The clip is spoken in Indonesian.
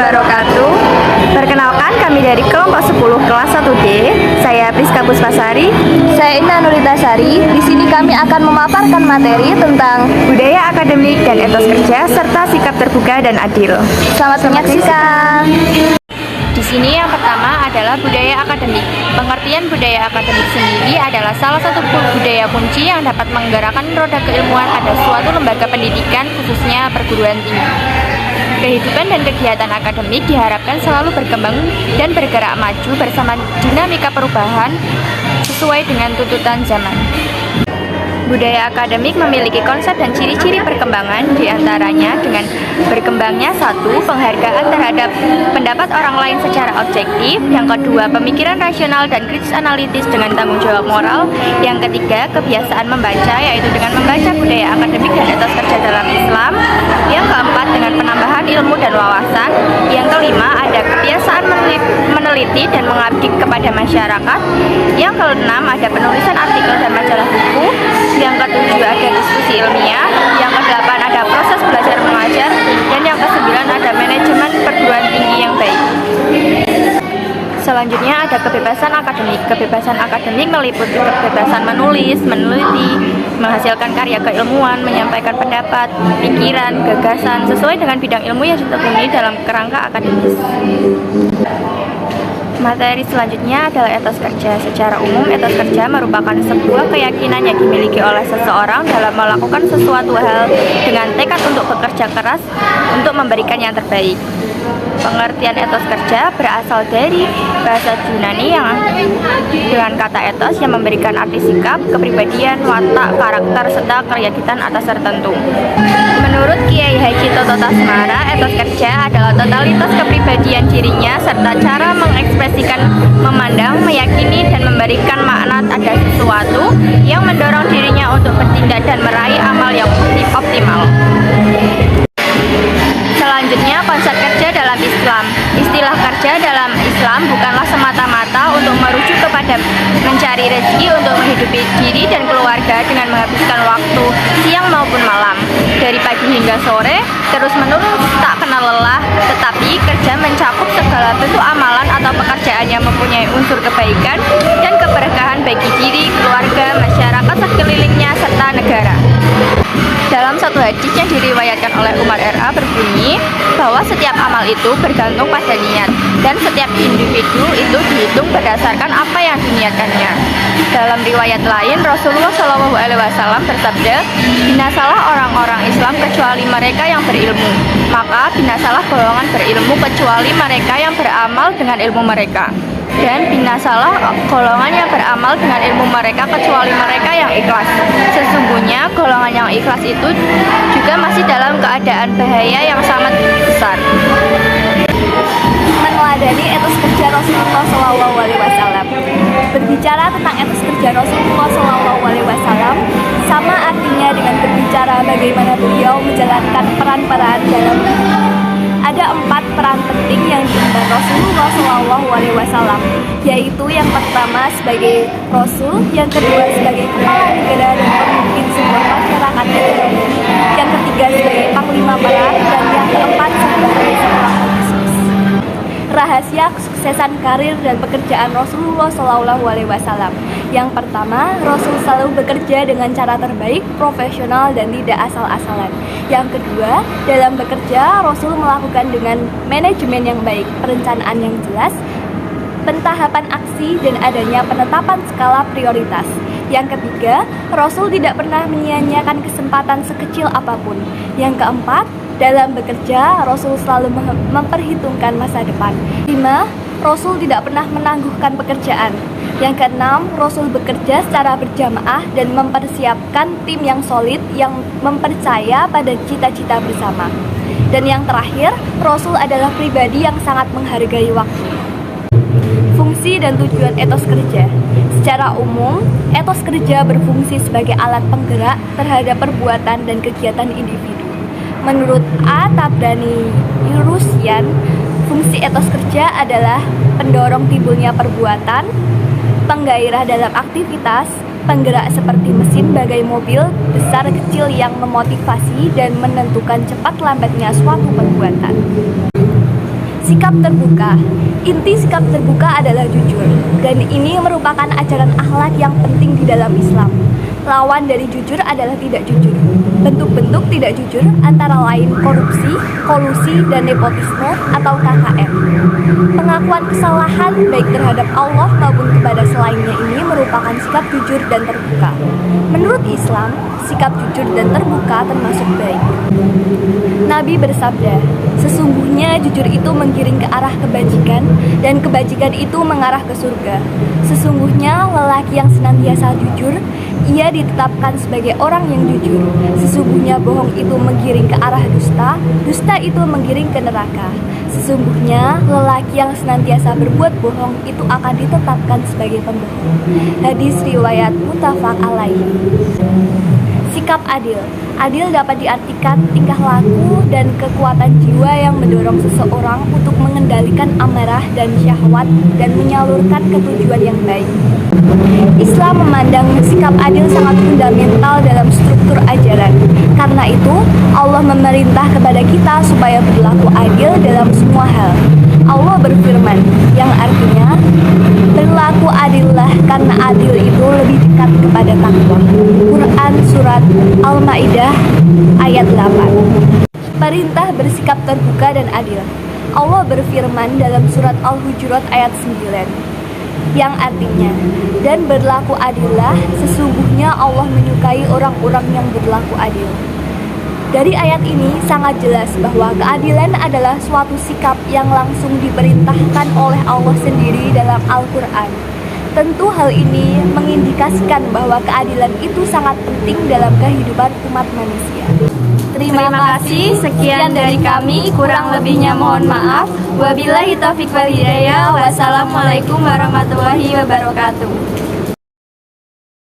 wabarakatuh. Perkenalkan, kami dari kelompok 10 kelas 1D. Saya Priska Puspasari. Saya Indah Nuritasari. Di sini kami akan memaparkan materi tentang budaya akademik dan etos kerja serta sikap terbuka dan adil. Selamat menyaksikan. Di sini yang pertama adalah budaya akademik. Pengertian budaya akademik sendiri adalah salah satu budaya kunci yang dapat menggerakkan roda keilmuan pada suatu lembaga pendidikan, khususnya perguruan tinggi. Kehidupan dan kegiatan akademik diharapkan selalu berkembang dan bergerak maju bersama dinamika perubahan sesuai dengan tuntutan zaman. Budaya akademik memiliki konsep dan ciri-ciri perkembangan, diantaranya dengan berkembangnya satu, penghargaan terhadap pendapat orang lain secara objektif, yang kedua, pemikiran rasional dan kritis analitis dengan tanggung jawab moral, yang ketiga, kebiasaan membaca, yaitu dengan membaca budaya akademik dan etos kerja dalam Islam, yang keempat, dengan penambahan ilmu dan wawasan, yang kelima, ada kebiasaan meneliti dan mengabdi kepada masyarakat, yang keenam, ada penulisan artikel dan majalah buku, yang ketujuh ada diskusi ilmiah, yang kedelapan ada proses belajar mengajar, dan yang kesembilan ada manajemen perguruan tinggi yang baik. Selanjutnya ada kebebasan akademik. Kebebasan akademik meliputi kebebasan menulis, meneliti, menghasilkan karya keilmuan, menyampaikan pendapat, pikiran, gagasan sesuai dengan bidang ilmu yang ditekuni dalam kerangka akademis. Materi selanjutnya adalah etos kerja. Secara umum, etos kerja merupakan sebuah keyakinan yang dimiliki oleh seseorang dalam melakukan sesuatu hal dengan tekad untuk bekerja keras untuk memberikan yang terbaik. Pengertian etos kerja berasal dari bahasa Yunani yang dengan kata etos yang memberikan arti sikap, kepribadian, watak, karakter, serta keyakinan atas tertentu. Menurut Kiai Haji Toto Tasmara, etos kerja adalah totalitas kepribadian dirinya serta cara mengekspresikan, memandang, meyakini, dan memberikan makna ada sesuatu yang mendorong dirinya untuk bertindak dan meraih amal yang optimal. Selanjutnya, konsep kerja dalam Islam. Istilah kerja dalam Islam bukanlah semata-mata untuk merujuk kepada mencari rezeki untuk menghidupi diri dan keluarga dengan menghabiskan waktu siang maupun malam, dari pagi hingga sore, terus-menerus tak kenal lelah, tetapi kerja mencakup segala bentuk amalan atau pekerjaan yang mempunyai unsur kebaikan dan keberkahan bagi diri, keluarga, masyarakat sekelilingnya, serta negara. Dalam satu hadis yang diriwayatkan oleh Umar R.A. berbunyi bahwa setiap amal itu bergantung pada niat dan setiap individu itu dihitung berdasarkan apa yang diniatkannya. Dalam riwayat lain, Rasulullah SAW bersabda, "Binasalah orang-orang Islam kecuali mereka yang berilmu, maka binasalah golongan berilmu kecuali mereka yang beramal dengan ilmu mereka. Dan binasalah golongan yang beramal dengan ilmu mereka kecuali mereka yang ikhlas. Sesungguhnya golongan yang ikhlas itu juga masih dalam keadaan bahaya yang sangat besar." Meneladani etos kerja Rasulullah SAW. Berbicara tentang etos kerja Rasulullah SAW sama artinya dengan berbicara bagaimana beliau menjalankan peran-peran dalam hidup. Ada 4 peran penting yang diemban Rasulullah SAW, yaitu yang pertama sebagai Rasul, yang kedua sebagai kepala negara dan pemimpin sebuah masyarakat negara, yang ketiga sebagai panglima perang, dan yang keempat sebagai seorang pebisnis. Rahasia kesuksesan karir dan pekerjaan Rasulullah SAW. Yang pertama, Rasul selalu bekerja dengan cara terbaik, profesional, dan tidak asal-asalan. Yang kedua, dalam bekerja, Rasul melakukan dengan manajemen yang baik, perencanaan yang jelas, pentahapan aksi, dan adanya penetapan skala prioritas. Yang ketiga, Rasul tidak pernah menyia-nyiakan kesempatan sekecil apapun. Yang keempat, dalam bekerja, Rasul selalu memperhitungkan masa depan. 5. Rasul tidak pernah menangguhkan pekerjaan. Yang keenam, Rasul bekerja secara berjamaah dan mempersiapkan tim yang solid yang mempercaya pada cita-cita bersama. Dan yang terakhir, Rasul adalah pribadi yang sangat menghargai waktu. Fungsi dan tujuan etos kerja. Secara umum, etos kerja berfungsi sebagai alat penggerak terhadap perbuatan dan kegiatan individu. Menurut A. Tabrani Rusyan, fungsi etos kerja adalah pendorong timbulnya perbuatan, penggairah dalam aktivitas, penggerak seperti mesin bagai mobil besar kecil yang memotivasi dan menentukan cepat lambatnya suatu perbuatan. Sikap terbuka. Inti sikap terbuka adalah jujur, dan ini merupakan ajaran akhlak yang penting di dalam Islam. Lawan dari jujur adalah tidak jujur. Bentuk-bentuk tidak jujur antara lain korupsi, kolusi, dan nepotisme atau KKN. Pengakuan kesalahan baik terhadap Allah maupun kepada selainnya ini merupakan sikap jujur dan terbuka. Menurut Islam, sikap jujur dan terbuka termasuk baik. Nabi bersabda, sesungguhnya jujur itu menggiring ke arah kebajikan, dan kebajikan itu mengarah ke surga. Sesungguhnya lelaki yang senantiasa jujur, ia ditetapkan sebagai orang yang jujur. Sesungguhnya bohong itu menggiring ke arah dusta, dusta itu menggiring ke neraka. Sesungguhnya lelaki yang senantiasa berbuat bohong itu akan ditetapkan sebagai pembohong. Hadis riwayat muttafaq alaihi. Sikap adil. Adil dapat diartikan tingkah laku dan kekuatan jiwa yang mendorong seseorang untuk mengendalikan amarah dan syahwat dan menyalurkan ketujuan yang baik. Islam memandang sikap adil sangat fundamental dalam struktur ajaran. Karena itu, Allah memerintah kepada kita supaya berlaku adil dalam semua hal. Allah berfirman, yang artinya, berlaku adillah karena adil itu lebih dekat kepada takwa. Quran Surat Al-Ma'idah ayat 8. Perintah bersikap terbuka dan adil. Allah berfirman dalam surat Al-Hujurat ayat 9, yang artinya, dan berlaku adillah, sesungguhnya Allah menyukai orang-orang yang berlaku adil. Dari ayat ini sangat jelas bahwa keadilan adalah suatu sikap yang langsung diperintahkan oleh Allah sendiri dalam Al-Quran. Tentu hal ini mengindikasikan bahwa keadilan itu sangat penting dalam kehidupan umat manusia. Terima kasih, sekian dari kami, kurang lebihnya mohon maaf. Wabillahi taufiq wal hidayah. Wassalamualaikum warahmatullahi wabarakatuh.